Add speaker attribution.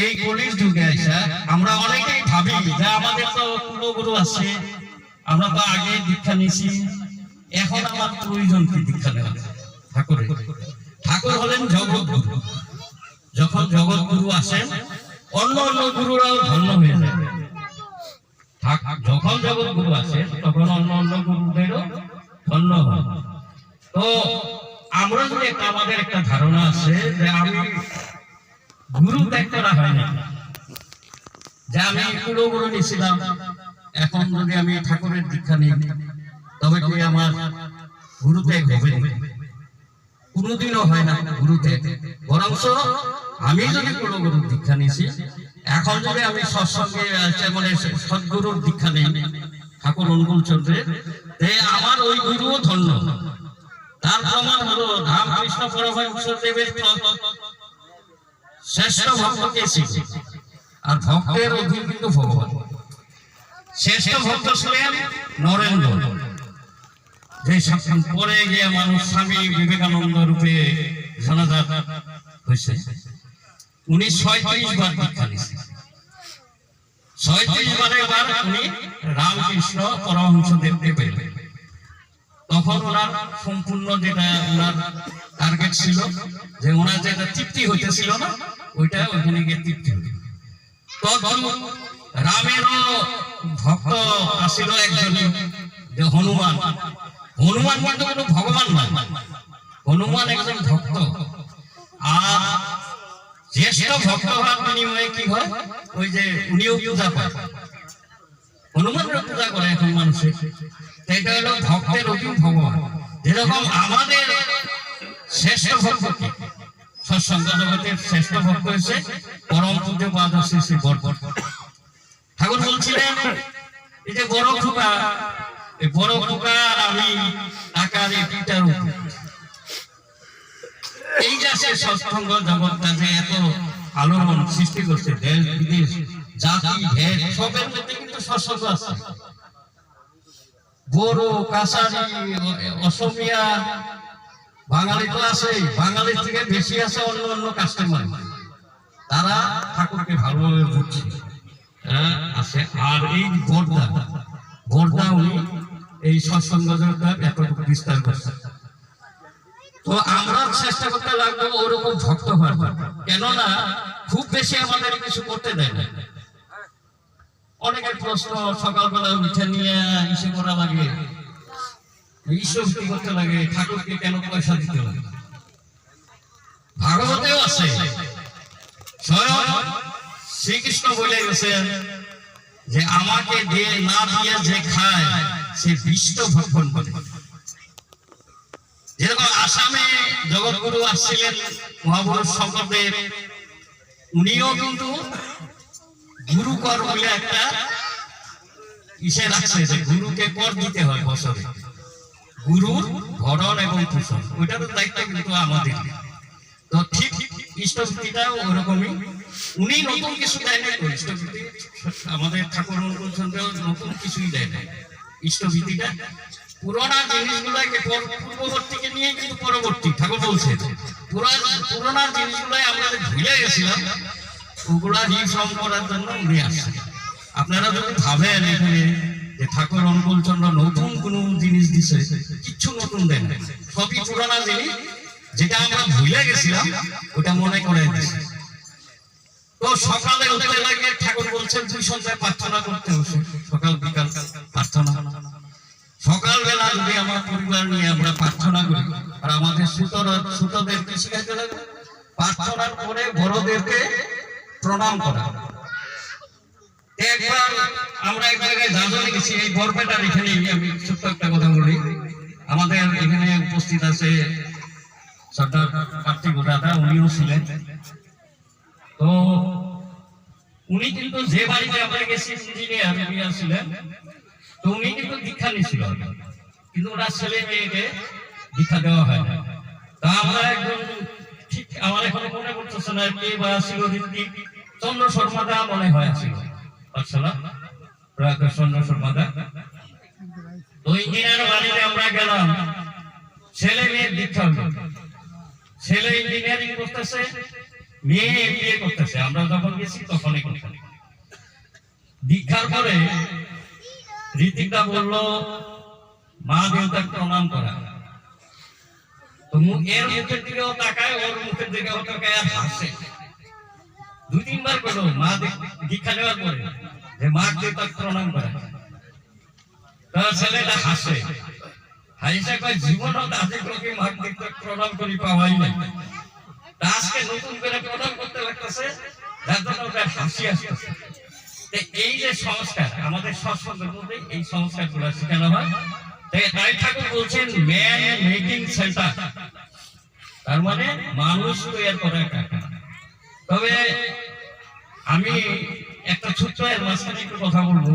Speaker 1: এই কলির যুগে এসে আমরা অনেকেই ভাবি যে আমাদের তো কুলগুরু আছে, আমরা তো আগে দীক্ষা নিয়েছি, এখন আমার প্রয়োজন কি দীক্ষা নেওয়া? ঠাকুর হলেন জগৎগুরু। যখন জগৎগুরু আসেন অন্য অন্য গুরুরাও ধন্য হয়ে যায়। যখন জগৎগুরু আসেন তখন অন্য অন্য গুরুদেরও ধন্য হয়। তো আমরা যদি আমাদের একটা ধারণা আছে যে আমি গুরু ত্যাগ করা হয় না, যে আমি কুলগুরু নিয়েছিলাম, এখন যদি আমি ঠাকুরের দীক্ষা নিই তবে কি আমার গুরু ত্যাগ হবে? কোনোদিনও হয় না গুরু ত্যাগ। বরঞ্চ আমি যদি কুলগুরু দীক্ষা নিয়েছি, এখন যদি আমি সৎসঙ্গে মানে সদ্গুরুর দীক্ষা নেই ঠাকুর অনুকূল চন্দ্রের, আমার ওই গুরুও ধন্য। তার প্রমাণ হলো রামকৃষ্ণ পরমহংসদেবের শ্রেষ্ঠ ভক্ত কে ছিল? আর ভক্তের অধীন কিন্তু ভগবান। শ্রেষ্ঠ ভক্ত ছিলেন নরেন্দ্র, যে পরে গিয়ে মানুষ স্বামী বিবেকানন্দ রূপে জানাজাত হয়েছে। উনি 36 বার দীক্ষা নিয়েছেন। 36 বারের উনি রামকৃষ্ণ পরমহংসদেবকে পেলেন। তখন ওনার সম্পূর্ণ যেটা ওনার টার্গেট ছিল, যে ওনার যেটা তৃপ্তি হইতেছিল না, ওইটা ওইখানে গিয়ে তৃপ্তি হইল। তখন রামেরও ভক্ত আসিল একজন, যে হনুমান। হনুমান কিন্তু কোনো ভগবান নয়, হনুমান একজন ভক্ত। আর জ্যেষ্ঠ ভক্ত হওয়ার বিনিময়ে কি হয়, ওই যে উনিও পূজা পায়, হনুমানের পূজা করে এখন মানুষের। এটা হলো ভক্তের অধীন ভগবান। যেরকম আমাদের শ্রেষ্ঠ ভক্তকে সৎসঙ্গ জগতের শ্রেষ্ঠ ভক্ত হয়েছে পরম পূজ্য পাদ শ্রী শ্রী বরবর ঠাকুর বলছিলেন, এই যে বড় খোকা, এই বড় খোকা আর আমি আকারে পিতার উপর, এই যে সৎসঙ্গ জগৎটা যে এত আলোড়ন সৃষ্টি করছে, দেশ বিদেশ জাতি ভেদ সবের মধ্যে কিন্তু সৎসঙ্গ আছে। বড়, কাছারি, অসমিয়া, বাঙালি তো আছে, বাঙালির থেকে বেশি আছে অন্য অন্য কাস্টমার, তারা ঠাকুরকে ভালোভাবে বুঝছে আছে। আর এই বর্দা উনি এই সৎসঙ্গ এতটুকু বিস্তার করছে। তো আমরা চেষ্টা করতে লাগবো ওরকম ভক্ত হওয়ার, কেননা খুব বেশি আমাদের কিছু করতে দেয় না। অনেকের প্রশ্ন, সকালবেলা উঠে নিয়ে ইসে করা লাগে, ঈশ্বর করতে লাগে, ঠাকুরকে কেন পয়সা দিতে লাগে? ভাগবতেও আছে, স্বয়ং শ্রীকৃষ্ণ বলে গেছেন যে আমাকে দিয়ে না দিয়ে যে খায় সে বিষ্ণু ভক্ষণ করে। যেরকম আসামে জগৎগুরু আসছিলেন মহাপুরুষ শঙ্করদেব, উনিও কিন্তু গুরু কর বলে একটা ইসে রাখছে, যে গুরুকে কর দিতে হয় বছরে, গুরুর ভরণ এবং পোষণ, ওইটার দায়িত্ব কিন্তু আমাদের। তো ঠিক ইষ্টভীতিটাও ওরকমই, উনি নতুন কিছু দেয় না। ইষ্টভীতি আমাদের ঠাকুর অনুকূল চন্দ্র নতুন কিছুই দেয় না। ইষ্টভীতিটা পুরোনা জিনিসগুলাকে পূর্ববর্তীকে নিয়ে কিন্তু পরবর্তী ঠাকুর বলছে, পুরোনা জিনিসগুলাই আমরা ভুলে গেছিলাম, ওগুলা রিফর্ম করার জন্য উনি আসছেন। আপনারা যদি ভাবেন এখানে যে ঠাকুর অনুকূল চন্দ্র নতুন কোন জিনিস দিছে, কিচ্ছু নতুন দেন, সবই পুরানা জিনিস, যেটা আমরা ভুলে গেছিলাম ওটা মনে করে দিচ্ছে। তো সকালে উঠতে লাগে ঠাকুর বলছেন 2 সন্ধ্যায় প্রার্থনা করতে হচ্ছে, সকাল বিকাল প্রার্থনা। সকালবেলা যদি আমার পরিবার নিয়ে আমরা প্রার্থনা করি, আর আমাদের ছোটদের কি শিখাইতে লাগে, প্রার্থনার পরে বড়দেরকে প্রণাম করা। একবার আমরা এক জায়গায় জাজনে গেছি, এই বরপেটার এখানে, আমি ছোট্ট একটা কথা বলি, আমাদের এখানে উপস্থিত আছে সর্দার কার্তিক দাদা, উনিও ছিলেন। তো উনি কিন্তু যে বাড়িতে আমরা গেছি ইঞ্জিনিয়ার ছিলেন, তো উনি কিন্তু দীক্ষা নিয়েছিল, কিন্তু ওনার ছেলে মেয়েকে দীক্ষা দেওয়া হয় না। তা আমরা একজন, ঠিক আমার এখন মনে করতেছে না কে বা ছিল, চন্দ্র শর্মা দা মনে হয় ছিল, চন্দ্র শর্মা দা। তো ইঞ্জিনিয়ার বাড়িতে আমরা গেলাম, ছেলে মেয়ের দীক্ষা হলো, ছেলে ইঞ্জিনিয়ারিং করতেছে, মেয়ে বিয়ে করতেছে, আমরা যখন গেছি তখনই কথা। দীক্ষার পরে ঋতিকটা বললো মা দেবতাকে প্রণাম করা, তো এর মুখের দিকেও তাকায়, ওর মুখের দিকেও তাকায় আর হাসে। 2-3 বার করলো মা দীক্ষা নেওয়ার পরে যে মা দেবতাকে প্রণাম করা, তার ছেলেটা হাসে, হাসে কয় জীবনও তাদের লোকে মা দেবতাকে প্রণাম করি পাওয়াই নাই, আজকে নতুন করে প্রণাম করতে লাগতেছে, যার জন্য ওদের হাসি আসতেছে। এই যে সংস্কার আমাদের সৎসঙ্গের মধ্যে এই সংস্কার গুলো শেখানো হয়। তাই ঠাকুর বলছেন ম্যান মেকিং সেন্টার, তার মানে মানুষ তৈরি করার কারখানা। তবে আমি একটা ছোট্ট এর মাঝখানে একটু কথা বলবো।